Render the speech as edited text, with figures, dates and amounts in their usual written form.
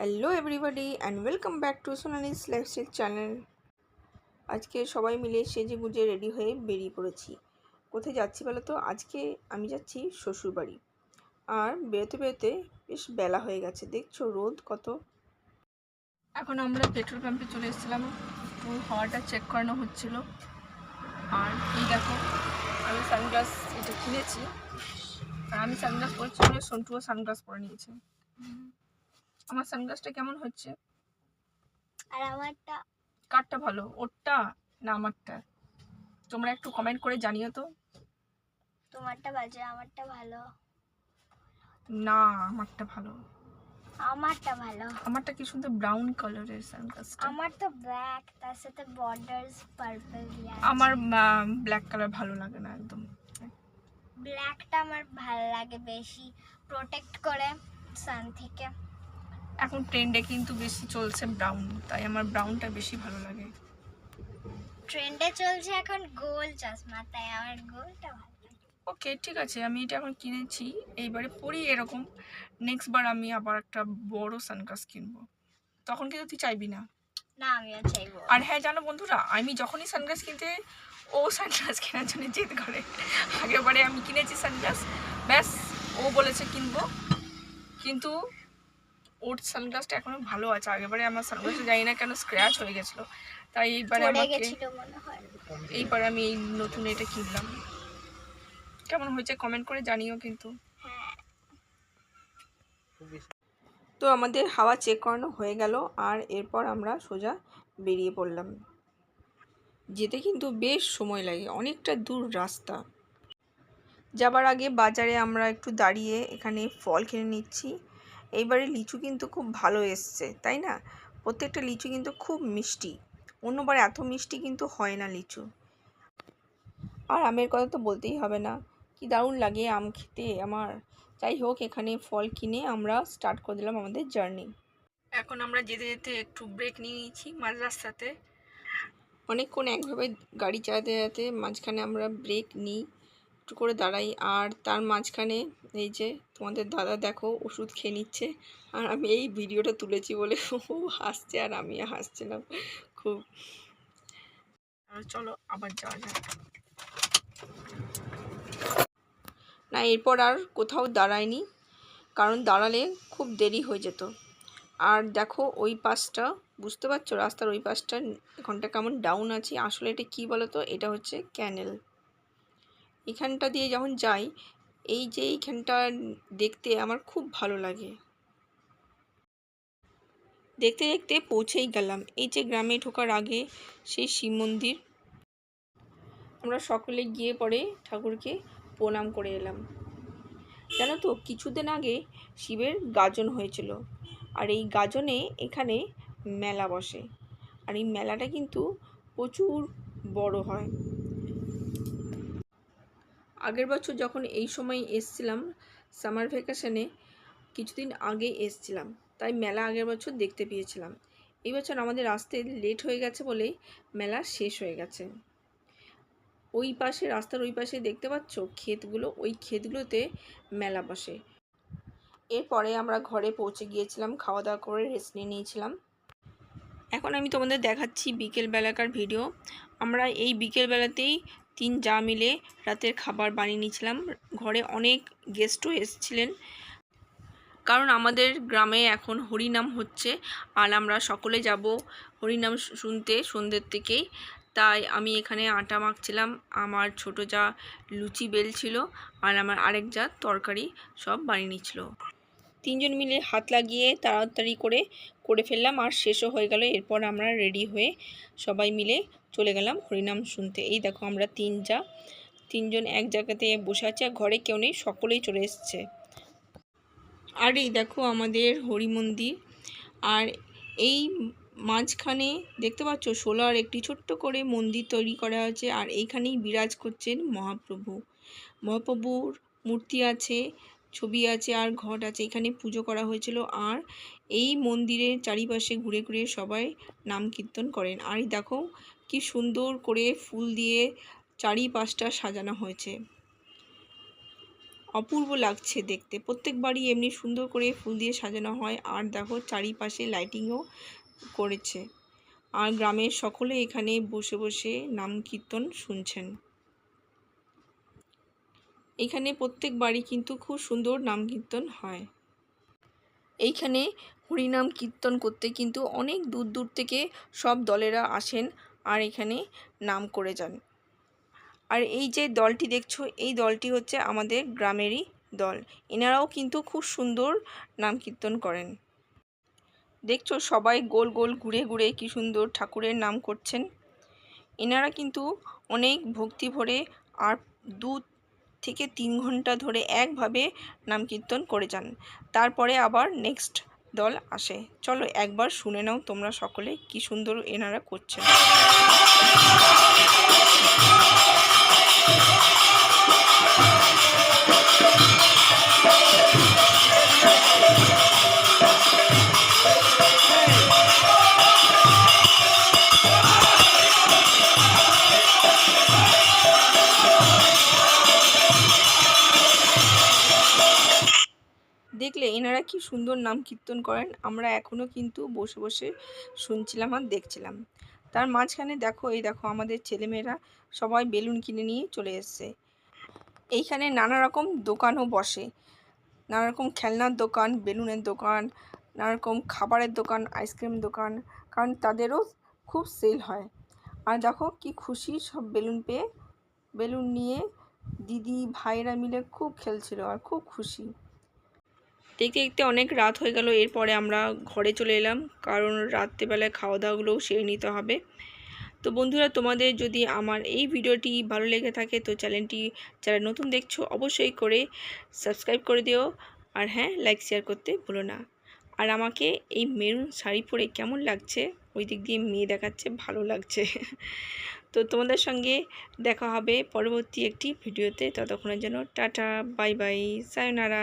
Hello everybody and welcome back to Sonali's lifestyle channel. আজকে সবাই মিলে সেজে গুজে রেডি হয়ে বেরিয়ে পড়েছি। কোথায় যাচ্ছি বলো তো? আজকে আমি যাচ্ছি শ্বশুরবাড়ি। আর বেরোতে বেরোতে বেশ বেলা হয়ে গেছে, দেখছো রোদ কত। এখন আমরা পেট্রোল পাম্পে চলে এসেছিলাম, একটু হাওয়াটা চেক করানো হচ্ছিল। আর এই দেখো, আমি সানগ্লাস এটা কিনেছি, আর আমি সানগ্লাস পরেছি বলে সন্টুও সানগ্লাস পরে নিয়েছে। আমার সানগ্লাসটা কেমন হচ্ছে? আর আমারটা কারটা ভালো, ওরটা না আমারটা? তোমরা একটু কমেন্ট করে জানিও তো। তোমারটা বাজে, আমারটা ভালো। না, আমারটা ভালো। আমারটা ভালো। আমারটা কি সুন্দর ব্রাউন কালারের সানগ্লাসটা। আমার তো ব্ল্যাক, তার সাথে বর্ডারস পার্পল দিয়া। আমার ব্ল্যাক কালার ভালো লাগে না একদম। ব্ল্যাকটা আমার ভালো লাগে, বেশি প্রোটেক্ট করে সান থেকে। এখন ট্রেন্ডে কিন্তু বেশি চলছে ব্রাউন, তাই আমার ব্রাউনটা বেশি ভালো লাগে। ট্রেন্ডে চলছে এখন গোল চশমা, তাই আমার গোলটা ভালো লাগে। ওকে ঠিক আছে, আমি এটা এখন কিনেছি, এইবারে পরি এরকম। নেক্সট বার আমি আবার একটা বড় সানগ্লাস কিনবো, তখন কিন্তু তুই চাইবি না। না, আমিও চাইবো। আর হ্যাঁ জানো বন্ধুরা, আমি যখনই সানগ্লাস কিনতে ও সানগ্লাস কেনার জন্য জেদ করে। আগেরবারে আমি কিনেছি সানগ্লাস, ব্যাস ও বলেছে কিনবো, কিন্তু ওর সানগ্লাসটা এখনো ভালো আছে। আগেবারে আমার সানগ্লাসটা জানি না কেন স্ক্র্যাচ হয়ে গেছিলো, তাই এইবারে আমাকে এইবারে আমি এই নতুন এটা কিনলাম। কেমন হয়েছে কমেন্ট করে জানিও কিন্তু। তো আমাদের হাওয়া চেক করানো হয়ে গেল, আর এরপর আমরা সোজা বেরিয়ে পড়লাম। যেতে কিন্তু বেশ সময় লাগে, অনেকটা দূর রাস্তা। যাবার আগে বাজারে আমরা একটু দাঁড়িয়ে এখানে ফল কিনে নিচ্ছি। এইবারে লিচু কিন্তু খুব ভালো এসছে, তাই না? প্রত্যেকটা লিচু কিন্তু খুব মিষ্টি, অন্যবার এত মিষ্টি কিন্তু হয় না লিচু। আর আমের কথা তো বলতেই হবে না, কি দারুণ লাগে আম খেতে আমার। যাই হোক, এখানে ফল কিনে আমরা স্টার্ট করে দিলাম আমাদের জার্নি। এখন আমরা যেতে যেতে একটু ব্রেক নিয়ে নিয়েছি মাঝ রাস্তাতে। অনেকক্ষণ একভাবে গাড়ি চালাতে চালাতে মাঝখানে আমরা ব্রেক নিই, একটু করে দাঁড়াই। আর তার মাঝখানে এই যে তোমাদের দাদা দেখো ওষুধ খেয়ে নিচ্ছে, আর আমি এই ভিডিওটা তুলেছি বলে ও হাসছে আর আমি হাসছিলাম খুব। আর চলো আবার যাওয়া যাক। না, এরপর আর কোথাও দাঁড়ায়নি, কারণ দাঁড়ালে খুব দেরি হয়ে যেত। আর দেখো ওই পাশটা, বুঝতে পারছো রাস্তার ওই পাশটা এখানটা কেমন ডাউন আছে। আসলে এটা কি বলো তো, এটা হচ্ছে ক্যানেল। এখানটা দিয়ে যখন যাই, এই যে এইখানটা দেখতে আমার খুব ভালো লাগে। দেখতে দেখতে পৌঁছেই গেলাম এই যে গ্রামে ঢোকার আগে সেই শিব মন্দির। আমরা সকলে গিয়ে পরে ঠাকুরকে প্রণাম করে এলাম। জানো তো, কিছুদিন আগে শিবের গাজন হয়েছিল, আর এই গাজনে এখানে মেলা বসে। আর এই মেলাটা কিন্তু প্রচুর বড় হয়। আগের বছর যখন এই সময় এসছিলাম সামার ভ্যাকেশনে, কিছুদিন আগে এসছিলাম, তাই মেলা আগের বছর দেখতে পেয়েছিলাম। এই বছর আমাদের আসতে লেট হয়ে গেছে বলে মেলা শেষ হয়ে গেছে। ওই পাশে, রাস্তার ওই পাশে দেখতে পাচ্ছ ক্ষেতগুলো, ওই ক্ষেতগুলোতে মেলা বসে। এরপরে আমরা ঘরে পৌঁছে গিয়েছিলাম, খাওয়া দাওয়া করে রেস্ট নিয়ে নিয়েছিলাম। এখন আমি তোমাদের দেখাচ্ছি বিকেলবেলাকার ভিডিও। আমরা এই বিকেলবেলাতেই তিন যা মিলে রাতের খাবার বানিয়ে নিয়েছিলাম। ঘরে অনেক গেস্টও এসেছিলেন, কারণ আমাদের গ্রামে এখন হরিনাম হচ্ছে, আর আমরা সকলে যাব হরিনাম শুনতে সন্ধ্যের থেকেই। তাই আমি এখানে আটা মাখছিলাম, আমার ছোট যা লুচি বেলছিল, আর আমার আরেক যা তরকারি সব বানিয়ে নিচ্ছিল। তিনজন মিলে হাত লাগিয়ে তাড়াতাড়ি করে ফেললাম, আর শেষও হয়ে গেল। এরপর আমরা রেডি হয়ে সবাই মিলে চলে গেলাম হরিনাম শুনতে। এই দেখো আমরা তিনজন এক জায়গাতে বসে আছি, আর ঘরে কেউ নেই, সকলেই চলে এসছে। আর এই দেখো আমাদের হরি মন্দির, আর এই মাঝখানে দেখতে পাচ্ছ সোলার একটি ছোট্ট করে মন্দির তৈরি করা আছে, আর এইখানেই বিরাজ করছেন মহাপ্রভুর মূর্তি আছে, ছবি আছে, আর ঘট আছে। এখানে পুজো করা হয়েছিল, আর এই মন্দিরের চারিপাশে ঘুরে ঘুরে সবাই নাম কীর্তন করেন। আর এই দেখো কি সুন্দর করে ফুল দিয়ে চারিপাশটা সাজানো হয়েছে, অপূর্ব লাগছে দেখতে। প্রত্যেকবারই এমনি সুন্দর করে ফুল দিয়ে সাজানো হয়। আর দেখো চারিপাশে লাইটিংও করেছে। আর গ্রামের সকলে এখানে বসে বসে নাম কীর্তন শুনছেন। এখানে প্রত্যেকবারই কিন্তু খুব সুন্দর নাম কীর্তন হয়। এইখানে হরিনাম কীর্তন করতে কিন্তু অনেক দূর দূর থেকে সব দলেরা আসেন আর এখানে নাম করে যান। আর এই যে দলটি দেখছো, এই দলটি হচ্ছে আমাদের গ্রামেরই দল। এনারাও কিন্তু খুব সুন্দর নাম কীর্তন করেন। দেখছো সবাই গোল গোল ঘুরে ঘুরে কি সুন্দর ঠাকুরের নাম করছেন। এনারা কিন্তু অনেক ভক্তি ভরে আর 2 থেকে 3 ঘন্টা ধরে একভাবে নাম কীর্তন করে যান। তারপরে আবার নেক্সট দল আসে। চলো একবার শুনে নাও তোমরা সকলে কি সুন্দর এনারা করছেন। দেখলে এনারা কি সুন্দর নাম কীর্তন করেন। আমরা এখনও কিন্তু বসে বসে শুনছিলাম আর দেখছিলাম। তার মাঝখানে দেখো, এই দেখো আমাদের ছেলেমেয়েরা সবাই বেলুন কিনে নিয়ে চলে এসছে। এইখানে নানা রকম দোকানও বসে, নানা রকম খেলনার দোকান, বেলুনের দোকান, নানা রকম খাবারের দোকান, আইসক্রিম দোকান, কারণ তাদেরও খুব সেল হয়। আর দেখো কি খুশি সব বেলুন পেয়ে, বেলুন নিয়ে দিদি ভাইরা মিলে খুব খেলছিল আর খুব খুশি। দেখতে দেখতে অনেক রাত হয়ে গেল। এরপরে আমরা ঘরে চলে এলাম, কারণ রাত্রেবেলায় খাওয়া দাওয়াগুলোও সেরে নিতে হবে। তো বন্ধুরা, তোমাদের যদি আমার এই ভিডিওটি ভালো লেগে থাকে তো চ্যানেলটি যারা নতুন দেখছো অবশ্যই করে সাবস্ক্রাইব করে দিও। আর হ্যাঁ, লাইক শেয়ার করতে ভুলো না। আর আমাকে এই মেরুন শাড়ি পরে কেমন লাগছে, ওই দিক দিয়ে মেয়ে দেখাচ্ছে, ভালো লাগছে। তো তোমাদের সঙ্গে দেখা হবে পরবর্তী একটি ভিডিওতে। ততক্ষণের জন্য টাটা, বাই বাই, সায়োনারা।